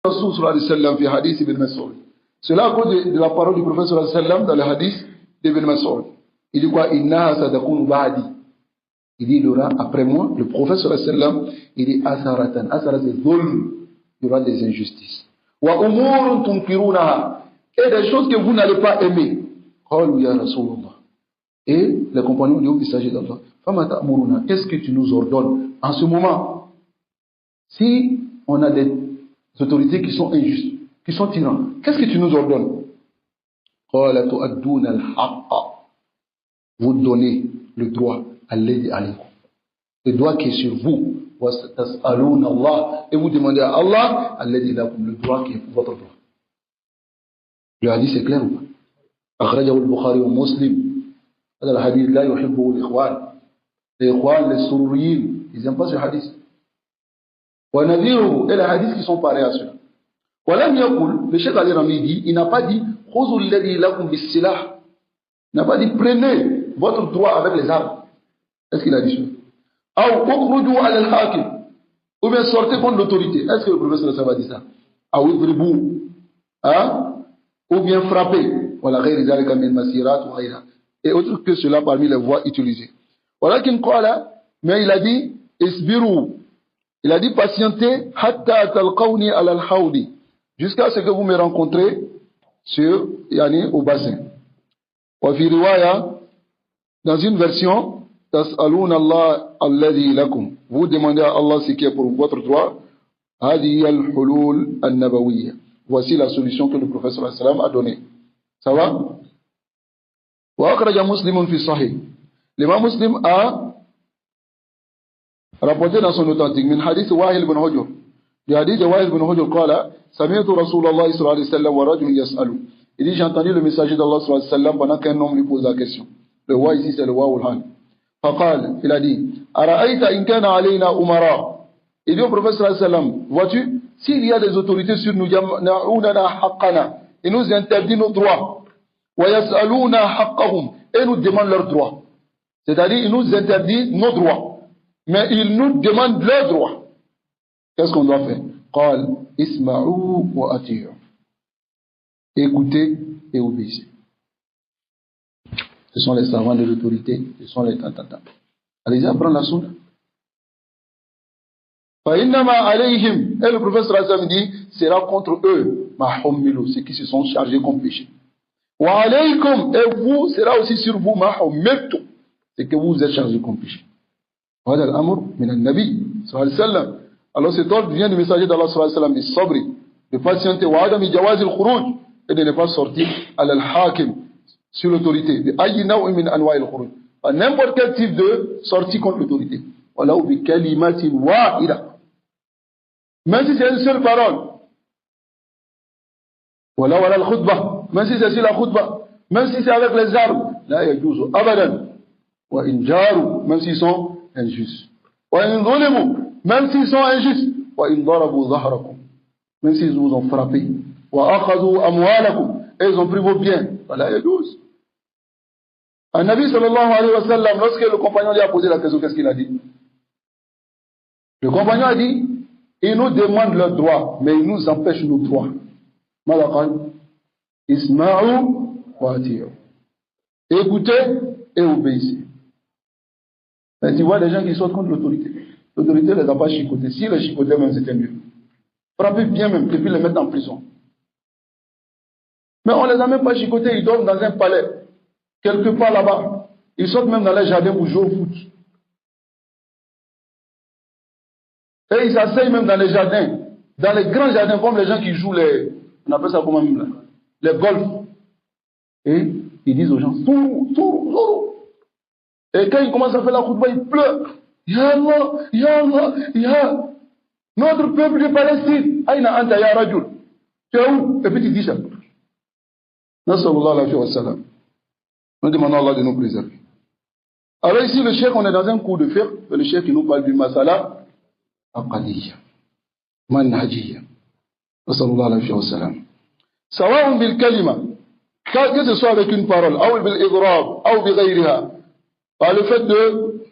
Rasul sallallahu alayhi wa sallam fi hadith ibn Mas'ud. Cela à cause de la parole du prophète sallallahu alayhi wa sallam dans le hadith d'Ibn Mas'ud. Il dit quoi? Innaha sadakunu ba'di. Il dit, il y aura après moi, le prophète sallallahu alayhi wa sallam, il dit asaratan. Asarat c'est zulm. Il y aura des injustices. Wa umurun tunkirunaha. Et des choses que vous n'allez pas aimer. Qalu ya Rasulullah. Et les compagnons disent, il s'agit d'Allah. Fama ta'muruna. Qu'est-ce que tu nous ordonnes en ce moment? Si on a des autorités qui sont injustes, qui sont tyrans, qu'est-ce que tu nous ordonnes? Qala tu'adduna al-haqqa. Vous donnez le droit alladhi alaykum. Le droit qui est sur vous. Wa tas'aluna Allah. Et vous demandez à Allah alladhi lakum. Le droit qui est votre droit. Le hadith est clair ou pas? أخرجه البخاري ومسلم. هذا الحديث لا يحبه الإخوان. Les ikhwan, les sururiyin, ils n'aiment pas ce hadith. وَنَذِيرُهُ et les hadiths qui sont pareils à ceux. وَلَمْ يَقُلْ, le Cheikh Ali Rami dit, il n'a pas dit خُذُوا الَّذِي لَكُمْ بِالسِّلَاحِ. Il n'a pas dit prenez votre droit avec les armes. Est-ce qu'il a dit ça? أَوْ أُخْرُجُوا عَلَى الْحَاكِمِ. Ou bien sortez contre l'autorité. Est-ce que le professeur Sassab a dit ça? أَوْ اضْرِبُوا. Ou bien frapper. وَلَا غَيْرِ ذَلِكَ مِنْ مَسِيرَاتِ وَغَيْرَهَا. Et autre que cela parmi les voies utilisées. ولكن قال, mais il a dit isbiru. Il a dit patientez hatta talqawni ala al-hawdi, jusqu'à ce que vous me rencontrez sur yani au bassin. Wa fi riwaya, dans une version, tas'aluna Allah alladhi lakum. Vous demandez à Allah ce qui est pour votre droit. Hadi al-hulul an-nabawiyya. Voici la solution que le prophète sallallahu alayhi wa sallam a donnée. Ça va? Wa akhraja Muslimun fi sahih. L'imam Muslim a rapporté dans son authentique min hadith Wahil ibn Hujr. Du hadith de Wahil ibn Hujr qala sami'tu Rasulullah sallallahu alayhi wa sallam wa rajul yas'alu. Il dit j'ai entendu le messager d'Allah sallallahu alayhi wa sallam pendant qu'un homme lui pose la question. Le wa ici c'est le wa ul-han. Faqal, il a dit ara'ayta in kana alayna umara. Il dit au prophète sallallahu alayhi wa sallam, vois-tu, s'il y a des autorités sur nous, yamna'unana haqqana, ils nous interdisent nos droits. Wa yas'aluna haqqahum, et nous demandent leurs droits. C'est-à-dire, ils nous interdisent nos droits. Mais ils nous demandent leurs droits. Qu'est-ce qu'on doit faire? Qal, isma'u wa ati'u. Écoutez et obéissez. Ce sont les savants de l'autorité, ce sont les tantantants. Allez-y apprendre la sunna. Fa innama alayhim, et le prophète sallallahu alayhi wa sallam dit, sera contre eux, ma hummilu, ceux qui se sont chargés comme péché. Wa alaykum, et vous, sera aussi sur vous, ma hummiltu, c'est que vous êtes chargé comme péché. Voilà l'amr min al-nabi sallallahu alayhi wa sallam. Alors cet ordre vient du messager d'Allah sallallahu alayhi wa sallam, du sabri, de patienter, wa adam jawaz al-khuruj, et de ne pas sortir à l'al-hakim, sur l'autorité, de ayyi naw'in min anwa' al-khuruj, pas n'importe quel type de sortie contre l'autorité. Wala bi kalimatin wahida. Même si c'est une seule parole. Wala al-khutbah, même si c'est sur la khutbah, même si c'est avec les armes, la yajuzu abadan. Wa in jaru, même s'ils sont injustes. Wa in zulimu, même s'ils sont injustes. Wa in darabu dhahrakum, même s'ils vous ont frappé. Wa akhadhu amwalakum, et ils ont pris vos biens. Voilà, yajuz. Un Nabi sallallahu alayhi wa sallam, lorsque le compagnon lui a posé la question, qu'est-ce qu'il a dit? Le compagnon a dit, ils nous demandent leurs droits, mais ils nous empêchent nos droits. Malaqal, isma'u wa ati'u. Écoutez et obéissez. Mais tu vois des gens qui sortent contre l'autorité. L'autorité ne les a pas chicotés. Si les chicotaient même, c'était mieux. Frapper bien même, et puis les mettre en prison. Mais on ne les a même pas chicotés, ils dorment dans un palais, quelque part là-bas. Ils sortent même dans les jardins pour jouer au foot. Et ils s'asseyent même dans les jardins, dans les grands jardins, comme les gens qui jouent les, on appelle ça comment même là, les golf. Et ils disent aux gens, Sourou, Sourou, Sourou. Et quand ils commencent à faire la khutbah, ils pleurent. Ya Allah, Ya Allah, Ya. Notre peuple de Palestine, Aïna anta ya rajul. Tu es où? Et puis tu dis ça. Nasrallah alayhi wa sallam. Nous demandons à Allah de nous préserver. Alors ici, le cheikh, on est dans un cours de fiqh, le cheikh qui nous parle du masala aqadiyya, manhajiyya. Nasrallah alayhi wa sallam. Sawa'un bil kalima, que ce soit avec une parole, ou bil idrab, ou bi ghayriha. Par le fait de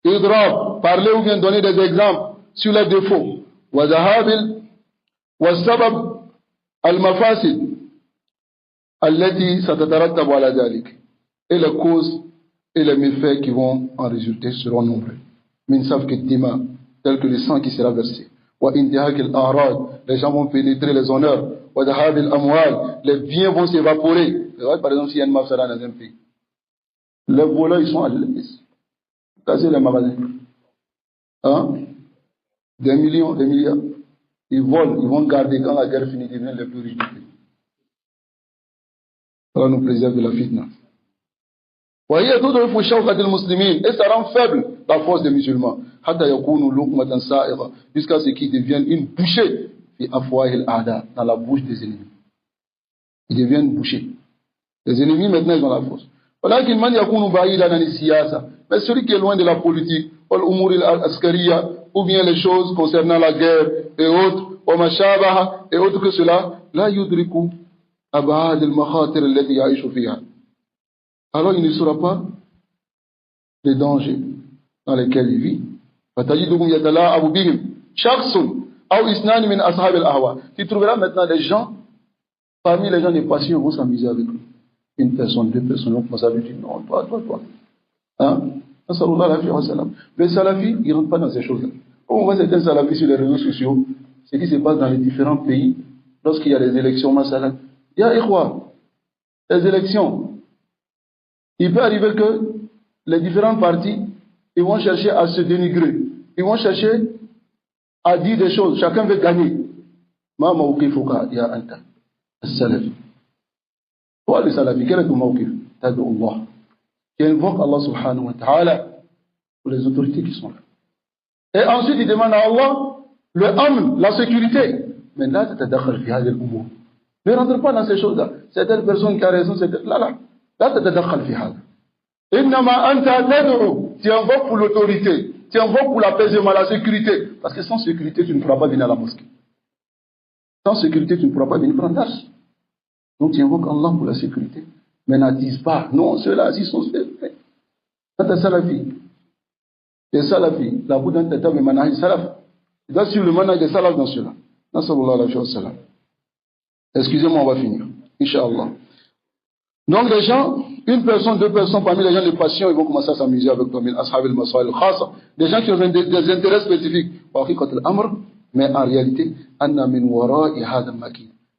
idrab, parler ou bien donner des exemples sur les défauts. Wa zahabil والسبب المفاسد التي ستترتب على ذلك. Et les causes et les méfaits qui vont en résulter seront nombreux. من سفك الدماء, tel que le sang qui sera versé. وانتهاك الأعراض, les gens vont pénétrer les honneurs. وذهاب الأموال, les biens vont s'évaporer. Par exemple, s'il y a une mafsada dans un pays, les voleurs, ils sont à l'église. Casser les magasins. Hein? Des millions, des milliards. Ils volent, ils vont garder quand la guerre finit, ils deviennent les plus riches du pays. Allah nous préserve de la fitna. وهي تضعف شوكة المسلمين, et ça rend faible la force des musulmans. حتى يكونوا لقمة سائغة, jusqu'à ce qu'ils deviennent une bouchée في أفواه الأعداء, dans la bouche des ennemis. Ils deviennent bouchés. Les ennemis maintenant ils ont la force. ولكن من يكون بعيدا عن السياسة, mais celui qui est loin de la politique, والأمور العسكرية, ou bien les choses concernant la guerre et autres, وما شابه et autres que cela, لا يدرك أبعاد المخاطر التي يعيش فيها. Alors il ne saura pas les dangers dans lesquels il vit. فتجدهم يتلاعب بهم شخص أو اثنان من أصحاب الأهواء. Tu trouveras maintenant des gens, parmi les gens des passions, vont s'amuser avec eux. Une personne, deux personnes vont commencer à lui dire non, toi. Hein? Les salafis, ils ne rentrent pas dans ces choses-là. On voit certains salafis sur les réseaux sociaux, ce qui se passe dans les différents pays, lorsqu'il y a des élections, il y a les élections. Il peut arriver que les différents partis, ils vont chercher à se dénigrer. Ils vont chercher à dire des choses. Chacun veut gagner. Ma mawqifuka ya anta, as-salafi. Toi, les salafis, quel est ton mawqif? Tad'u Allah. Tu invoques Allah subhanahu wa ta'ala pour les autorités qui sont là. Et ensuite, il demande à Allah le amn, la sécurité. Mais là, tu t'adakhal fi hadhihi al-umur. Ne rentre pas dans ces choses-là. C'est telle personne qui a raison, c'est telle... Là. Là, tu t'adakhal fi hadha. Innama anta tad'u. Tu invoques pour l'autorité. Tu invoques pour l'apaisement, la sécurité. Parce que sans sécurité, tu ne pourras pas venir à la mosquée. Sans sécurité, tu ne pourras pas venir prendre l'âge. Donc, tu invoques Allah pour la sécurité. Mais n'attise pas. Non, ceux-là, ils sont faits. C'est un salafi. Les salafis, la Bouddha de Tata, mais manahij salaf. Il doit suivre le manahij des salaf dans cela. Excusez-moi, on va finir. Inch'Allah. Donc, les gens, une personne, deux personnes, parmi les gens de passion, ils vont commencer à s'amuser avec toi. Des gens qui ont des intérêts spécifiques. Mais en réalité,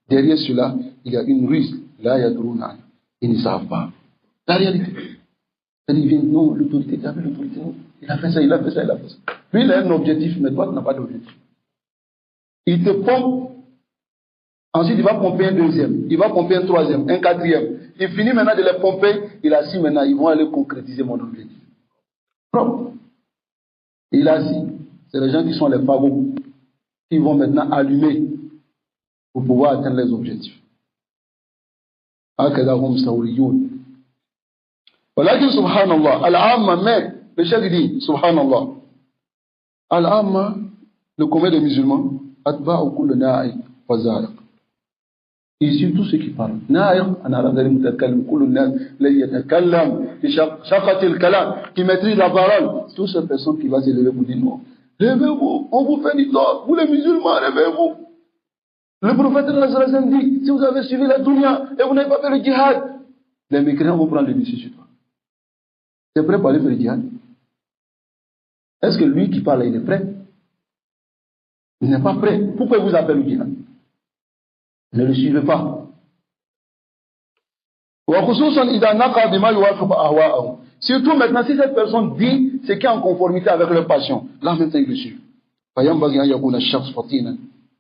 derrière cela, il y a une ruse. Ils ne savent pas. La réalité. Ils viennent, non, l'autorité, non. Il a fait ça. Lui, il a un objectif, mais toi, tu n'as pas d'objectif. Il te pompe. Ensuite, il va pomper un deuxième. Il va pomper un troisième, un quatrième. Il finit maintenant de les pomper. Il a dit maintenant, ils vont aller concrétiser mon objectif. Propre. Il a dit, c'est les gens qui sont les fagots qui vont maintenant allumer pour pouvoir atteindre les objectifs. هكذا هم مستوريون. ولكن سبحان الله العامة mais le chef dit سبحان الله العامة le commun des musulmans أتباع كل نائق وزائق. Ici tous ceux qui parlent نائق أنا arabe متكلم كل الناس الذي يتكلم بشقة الكلام qui maîtrise la parole. Toutes ces personnes qui vont s'élever pour dire non. Levez-vous, on vous fait du tort. Vous les musulmans, levez-vous. Le prophète dit, si vous avez suivi la dunya et vous n'avez pas fait le djihad, les mécréants vont prendre le dessus sur toi. Tu es prêt pour aller faire le djihad? Est-ce que lui qui parle, il est prêt? Il n'est pas prêt. Pourquoi il vous appelle le djihad? Ne le suivez pas. Surtout maintenant, si cette personne dit ce qui est en conformité avec leur passion, là maintenant il le suit.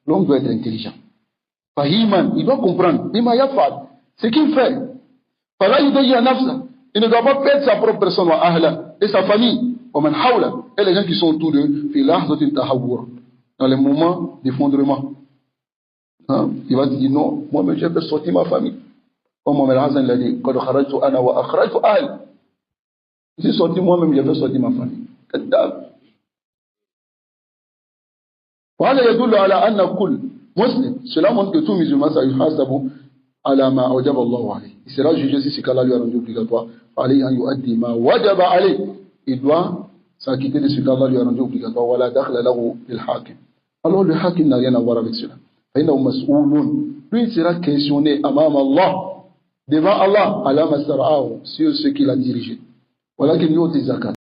L'homme doit être intelligent. Il doit comprendre. Ce qu'il fait. Il ne doit pas perdre sa propre personne et sa famille et les gens qui sont autour d'eux dans les moments d'effondrement. Il va dire non, moi je vais sortir ma famille. Comme Mohamed Hassan l'a dit, je suis sorti moi-même, je vais sortir ma famille. وهذا يدل على أن كل مسلم cela montre que tout musulman سيحاسب على ما أوجب الله عليه. Il sera jugé si ce qu'Allah lui a rendu obligatoire. عليه أن يؤدي ما وجب عليه. Il doit s'acquitter de ce qu'Allah lui a rendu obligatoire. ولا دخل له للحاكم. Alors le hakim n'a rien à voir avec cela. فإنه مسؤول. Lui, il sera questionné amam Allah, devant Allah, ala mastara'ahu, sur ce qu'il a dirigé. Voilà qu'il y a des zakats.